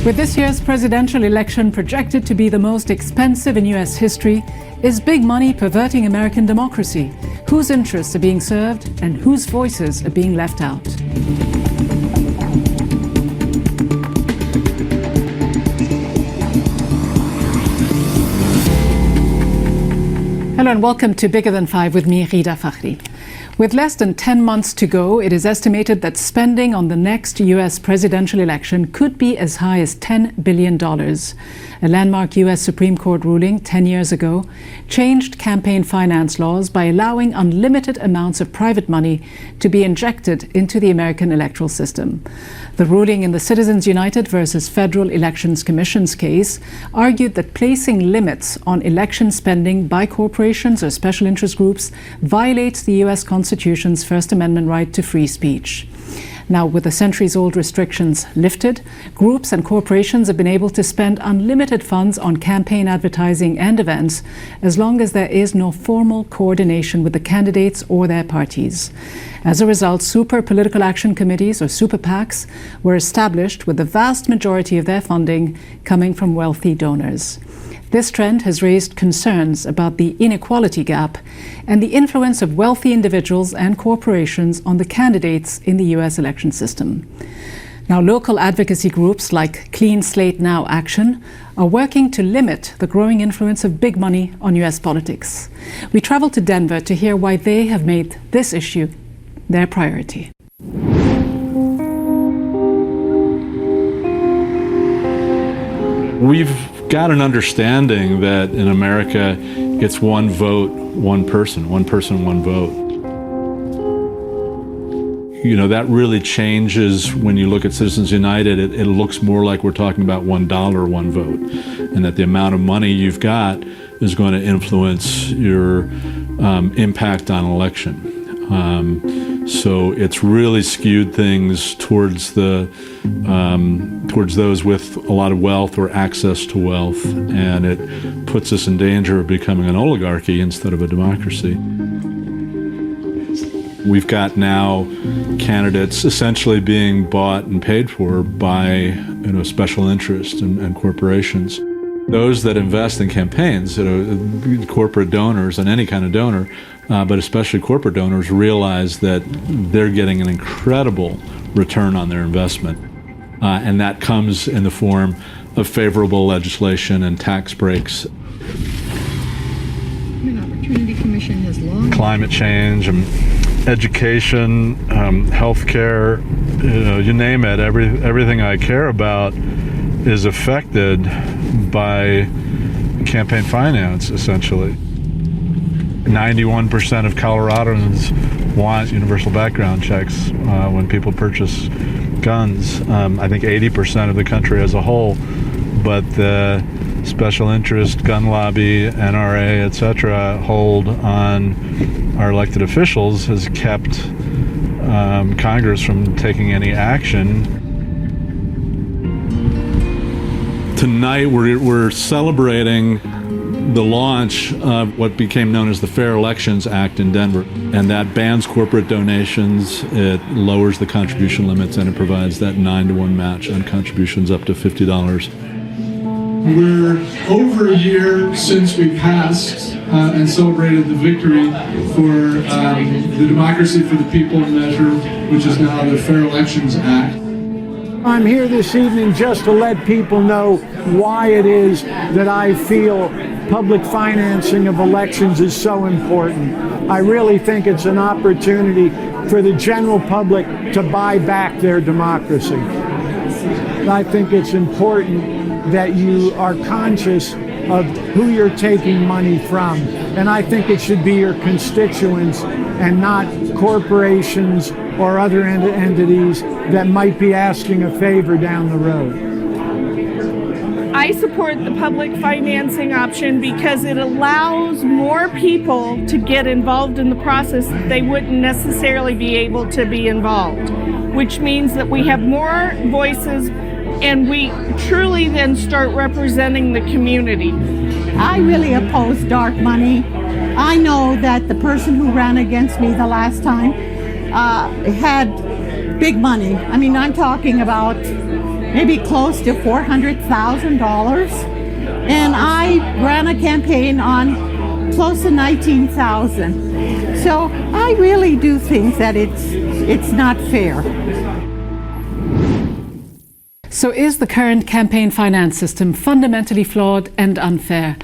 With this year's presidential election projected to be the most expensive in U.S. history, is big money perverting American democracy? Whose interests are being served and whose voices are being left out? Hello and welcome to Bigger Than Five with me, Rida Fakhri. With less than 10 months to go, it is estimated that spending on the next U.S. presidential election could be as high as $10 billion. A landmark U.S. Supreme Court ruling 10 years ago changed campaign finance laws by allowing unlimited amounts of private money to be injected into the American electoral system. The ruling in the Citizens United versus Federal Elections Commission's case argued that placing limits on election spending by corporations or special interest groups violates the U.S. Constitution's First Amendment right to free speech. Now, with the centuries-old restrictions lifted, groups and corporations have been able to spend unlimited funds on campaign advertising and events as long as there is no formal coordination with the candidates or their parties. As a result, super political action committees, or super PACs, were established with the vast majority of their funding coming from wealthy donors. This trend has raised concerns about the inequality gap and the influence of wealthy individuals and corporations on the candidates in the U.S. election system. Now, local advocacy groups like Clean Slate Now Action are working to limit the growing influence of big money on U.S. politics. We traveled to Denver to hear why they have made this issue their priority. We've got an understanding that in America it's one vote, one person, one vote. You know, that really changes when you look at Citizens United. It looks more like we're talking about $1, one vote, and that the amount of money you've got is going to influence your impact on election. So it's really skewed things towards those with a lot of wealth or access to wealth, and it puts us in danger of becoming an oligarchy instead of a democracy. We've got now candidates essentially being bought and paid for by special interests and corporations. Those that invest in campaigns, corporate donors and any kind of donor, but especially corporate donors, realize that they're getting an incredible return on their investment. And that comes in the form of favorable legislation and tax breaks. Opportunity Commission has long... Climate change, education, healthcare, you name it, everything I care about is affected by campaign finance, essentially. 91% of Coloradans want universal background checks when people purchase guns. I think 80% of the country as a whole, but the special interest, gun lobby, NRA, etc., hold on our elected officials has kept Congress from taking any action. Tonight we're celebrating the launch of what became known as the Fair Elections Act in Denver, and that bans corporate donations, it lowers the contribution limits, and it provides that 9-to-1 match on contributions up to $50. We're over a year since we passed and celebrated the victory for the Democracy for the People measure, which is now the Fair Elections Act. I'm here this evening just to let people know why it is that I feel public financing of elections is so important. I really think it's an opportunity for the general public to buy back their democracy. I think it's important that you are conscious of who you're taking money from. And I think it should be your constituents and not corporations or other entities that might be asking a favor down the road. I support the public financing option because it allows more people to get involved in the process that they wouldn't necessarily be able to be involved, which means that we have more voices and we truly then start representing the community. I really oppose dark money. I know that the person who ran against me the last time had big money. I mean, I'm talking about maybe close to $400,000. And I ran a campaign on close to 19,000. So I really do think that it's not fair. So is the current campaign finance system fundamentally flawed and unfair?